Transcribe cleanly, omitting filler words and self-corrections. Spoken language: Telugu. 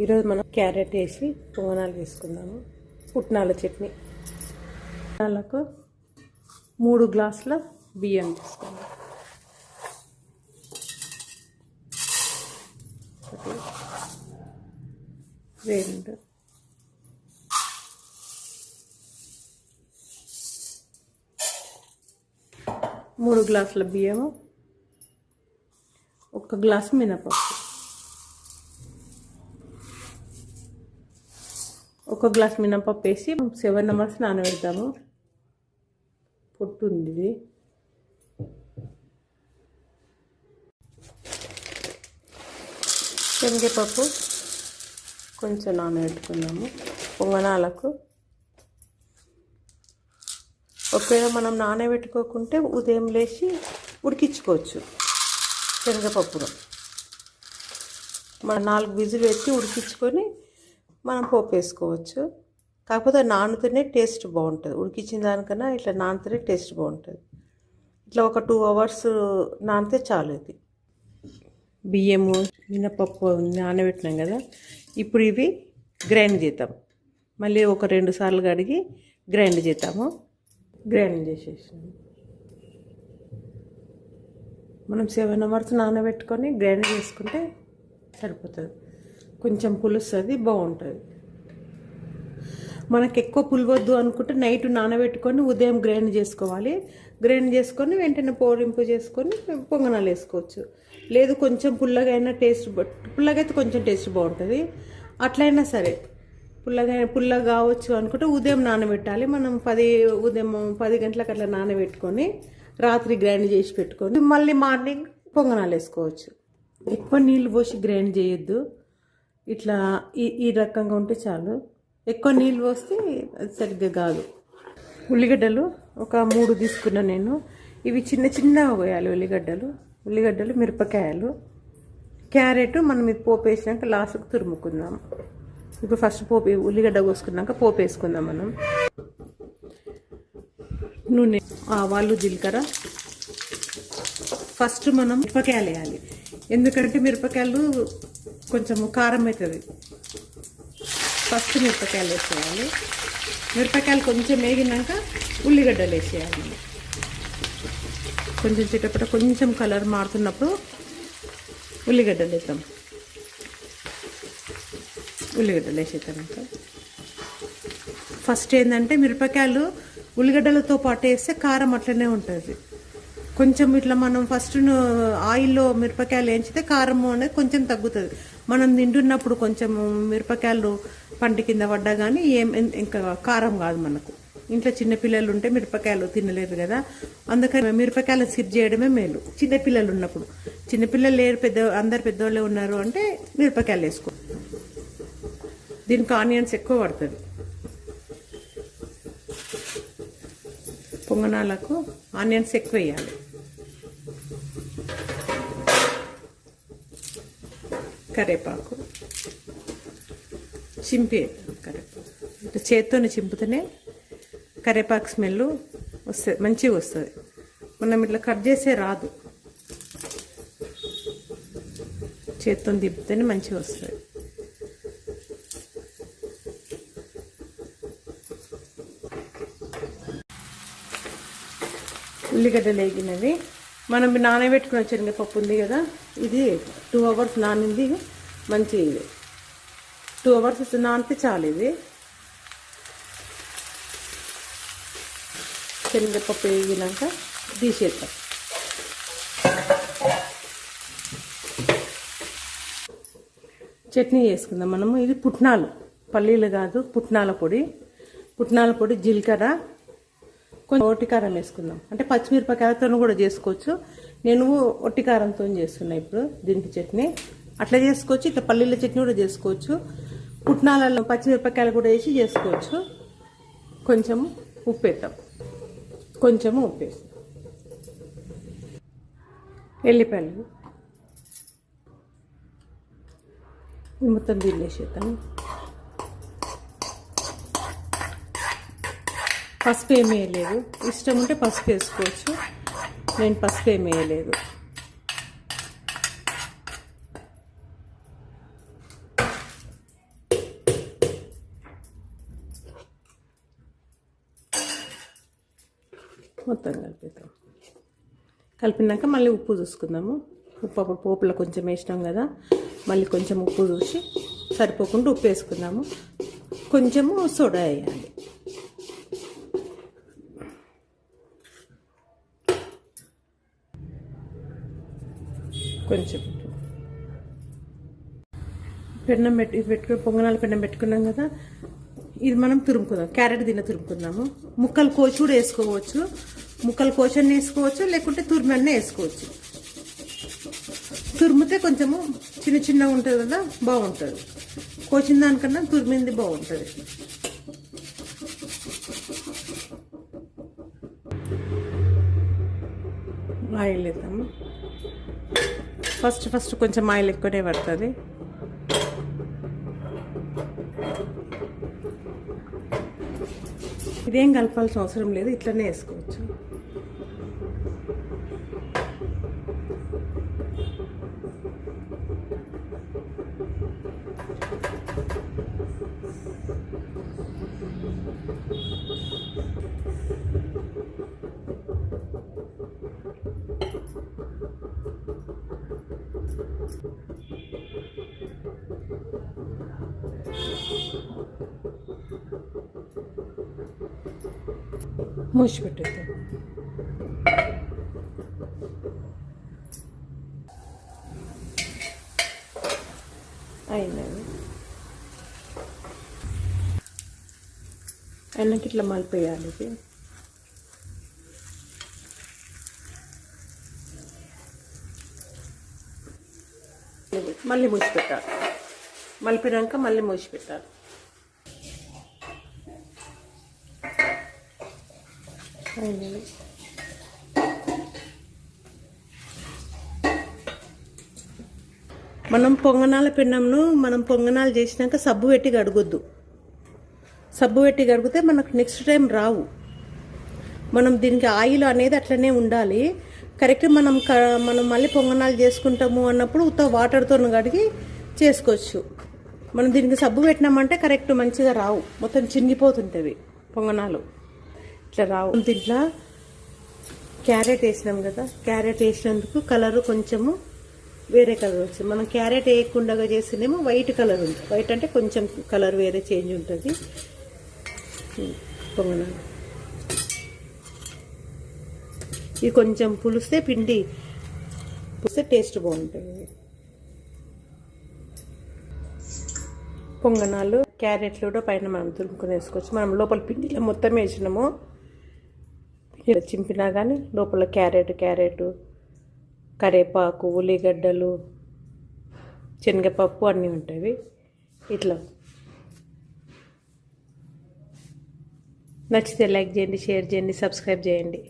ఈరోజు మనం క్యారెట్ వేసి పొంగనాలు వేసుకుందాము. పుట్నాల చట్నీ. పుట్నాలకు 3 గ్లాసుల బియ్యం తీసుకుందాం. 2 3 గ్లాసుల బియ్యము, 1 గ్లాసు మినపప్పు, 1 గ్లాస్ మినపప్పు వేసి 7 అవర్స్ నానబెడతాము. పొట్టు ఉంది ఇది. శనగపప్పు కొంచెం నానబెట్టుకుందాము పొంగనాలకు. ఒకవేళ మనం నానబెట్టుకోకుంటే ఉదయం లేచి ఉడికించుకోవచ్చు. శనగపప్పును మనం 4 విజిల్ పెట్టి ఉడికించుకొని మనం పోపు వేసుకోవచ్చు. కాకపోతే నానుతూనే టేస్ట్ బాగుంటుంది. ఉడికించిన దానికన్నా ఇట్లా నానుతూనే టేస్ట్ బాగుంటుంది. ఇట్లా ఒక 2 అవర్స్ నానితే చాలు. ఇది బియ్యము మినపప్పు నానబెట్టినాం కదా, ఇప్పుడు ఇవి గ్రైండ్ చేద్దాం. మళ్ళీ ఒక 2 సార్లు కడిగి గ్రైండ్ చేద్దాము. గ్రైండ్ చేసేసాము. మనం 7 అవర్స్ నానబెట్టుకొని గ్రైండ్ చేసుకుంటే సరిపోతుంది. కొంచెం పులుస్తుంది, బాగుంటుంది. మనకు ఎక్కువ పులవద్దు అనుకుంటే నైట్ నానబెట్టుకొని ఉదయం గ్రైండ్ చేసుకోవాలి. గ్రైండ్ చేసుకొని వెంటనే పోరింపు చేసుకొని పొంగనాలు వేసుకోవచ్చు. లేదు కొంచెం పుల్లగా అయినా పుల్లగా అయితే కొంచెం టేస్ట్ బాగుంటుంది. అట్లయినా సరే పుల్లగా కావచ్చు అనుకుంటే ఉదయం నానబెట్టాలి. మనం ఉదయం 10 గంటలకు అట్లా నానబెట్టుకొని రాత్రి గ్రైండ్ చేసి పెట్టుకొని మళ్ళీ మార్నింగ్ పొంగనాలు వేసుకోవచ్చు. ఎక్కువ నీళ్ళు పోసి గ్రైండ్ చేయొద్దు. ఇట్లా ఈ రకంగా ఉంటే చాలు. ఎక్కువ నీళ్ళు పోస్తే అది సరిగ్గా కాదు. ఉల్లిగడ్డలు ఒక 3 తీసుకున్నా నేను. ఇవి చిన్నగా పోయాలి. ఉల్లిగడ్డలు, మిరపకాయలు, క్యారెట్ మనం ఇది పోపు వేసినాక లాస్ట్కి తురుముకుందాం. ఇప్పుడు ఫస్ట్ ఉల్లిగడ్డ కోసుకున్నాక పోపు వేసుకుందాం మనం. నూనె, ఆవాలు, జీలకర్ర. ఫస్ట్ మనం మిరపకాయలు వేయాలి. ఎందుకంటే మిరపకాయలు కొంచెం కారం అవుతుంది. ఫస్ట్ మిరపకాయలు వేసేయాలి. మిరపకాయలు కొంచెం వేగినాక ఉల్లిగడ్డలు వేసేయాలి. కొంచెం చిటపట కొంచెం కలర్ మారుతున్నప్పుడు ఉల్లిగడ్డలు వేద్దాం. ఉల్లిగడ్డలు వేసేద్దాక ఫస్ట్ ఏంటంటే మిరపకాయలు ఉల్లిగడ్డలతో పాటు వేస్తే కారం అట్లనే ఉంటుంది. కొంచెం ఇట్లా మనం ఫస్ట్ ఆయిల్లో మిరపకాయలు వేయించితే కారం అనేది కొంచెం తగ్గుతుంది. మనం తింటున్నప్పుడు కొంచెం మిరపకాయలు పంట కింద పడ్డా కానీ ఇంకా కారం కాదు మనకు. ఇంట్లో చిన్నపిల్లలు ఉంటే మిరపకాయలు తినలేరు కదా, అందుకని మిరపకాయలు సిప్ చేయడమే మేలు. చిన్నపిల్లలు ఉన్నప్పుడు, చిన్నపిల్లలు లేరు, అందరు పెద్దవాళ్ళే ఉన్నారు అంటే మిరపకాయలు వేసుకో. దీనికి ఆనియన్స్ ఎక్కువ పడుతుంది. పొంగనాలకు ఆనియన్స్ ఎక్కువ వేయాలి. కరివేపాకు కరివేపాకు ఇట్లా చేత్తోనే చింపుతూనే కరివేపాకు స్మెల్ వస్తుంది, మంచిగా వస్తుంది. మనం ఇట్లా కట్ చేసే రాదు, చేత్తో దింపితేనే మంచిగా వస్తుంది. ఉల్లిగడ్డలు వేగినవి. మనం నానబెట్టుకున్న శనగపప్పు ఉంది కదా, ఇది 2 అవర్స్ నానింది. మంచి ఇది 2 అవర్స్ నానితే చాలు. ఇది శనగపప్పు వేగినాక తీసేద్దాం. చట్నీ చేసుకుందాం మనము. ఇది పుట్నాలు, పల్లీలు కాదు, పుట్నాల పొడి, జీలకర్ర, కొంచెం ఒట్టి కారం వేసుకుందాం. అంటే పచ్చిమిరపకాయలతో కూడా చేసుకోవచ్చు. నేను ఒట్టి కారంతో చేస్తున్నా ఇప్పుడు దీనికి చట్నీ. అట్లా చేసుకోవచ్చు, ఇట్లా పల్లీల చట్నీ కూడా చేసుకోవచ్చు. పుట్నాలలో పచ్చిమిరపకాయలు కూడా వేసి చేసుకోవచ్చు. కొంచెం ఉప్పు వేద్దాం, ఎల్లిపాయలు మొత్తం దీన్ని వేసేద్దాం. పసుపు ఏమి వేయలేదు. ఇష్టం ఉంటే పసుపు వేసుకోవచ్చు. నేను పసుపు ఏమి వేయలేదు. మొత్తం కలిపిద్దాం. కలిపినాక మళ్ళీ ఉప్పు చూసుకుందాము. ఉప్పు అప్పుడు పోపులో కొంచెం వేసినాం కదా, మళ్ళీ కొంచెం ఉప్పు చూసి సరిపోకుండా ఉప్పు వేసుకుందాము. కొంచెము సోడా వేయాలి. కొంచెం పెన్నం పొంగనాలు పెన్నం పెట్టుకున్నాం కదా, ఇది మనం తురుముకుందాం. క్యారెట్ తురుముకుందాము. ముక్కలు కోసి కూడా వేసుకోవచ్చు, ముక్కలు కోసన్ని వేసుకోవచ్చు, లేకుంటే తురిమన్నే వేసుకోవచ్చు. తురిమితే కొంచెము చిన్న చిన్నగా ఉంటుంది కదా, బాగుంటుంది. కోసిన దానికన్నా తురిమింది బాగుంటుంది. ఆయిల్ వేద్దాము. ఫస్ట్ కొంచెం ఆయిల్ ఎక్కువనే పడుతుంది. ఇదేం కలపాల్సిన అవసరం లేదు, ఇట్లనే వేసుకోవచ్చు. మూసి పెట్టేద్దాం. అయినది అయినాక ఇట్లా మలిపేయాలి. ఇది మళ్ళీ మూసి పెట్టాలి. మలిపినాక మళ్ళీ మూసి పెట్టాలి. మనం పొంగనాల పెన్నంను పొంగనాలు చేసినాక సబ్బు పెట్టి కడగొద్దు. సబ్బు పెట్టి కడిగితే మనకు నెక్స్ట్ టైం రావు. మనం దీనికి ఆయిల్ అనేది అట్లనే ఉండాలి. కరెక్ట్ మనం మళ్ళీ పొంగనాలు చేసుకుంటాము అన్నప్పుడు ఉత్త వాటర్తో కడిగి చేసుకోవచ్చు. మనం దీనికి సబ్బు పెట్టినామంటే కరెక్ట్ మంచిగా రావు, మొత్తం చినిగిపోతుంటవి పొంగనాలు, ఇట్లా రావు. దీంట్లో క్యారెట్ వేసినాం కదా, క్యారెట్ వేసినందుకు కలరు కొంచెము వేరే కలర్ వచ్చింది. మనం క్యారెట్ వేయకుండా చేసినేమో వైట్ కలర్ ఉంటుంది. వైట్ అంటే కొంచెం కలర్ వేరే చేంజ్ ఉంటుంది. పొంగనాలు ఇది కొంచెం పులిస్తే పిండి పులిస్తే టేస్ట్ బాగుంటుంది. పొంగనాలు క్యారెట్లు కూడా పైన మనం తురుముకొని వేసుకోవచ్చు. మనం లోపల పిండిలో మొత్తం వేసినాము, చింపినా కానీ లోపల క్యారెట్ కరివేపాకు, ఉల్లిగడ్డలు, శనగపప్పు అన్నీ ఉంటాయి. ఇట్లా నచ్చితే లైక్ చేయండి, షేర్ చేయండి, సబ్స్క్రైబ్ చేయండి.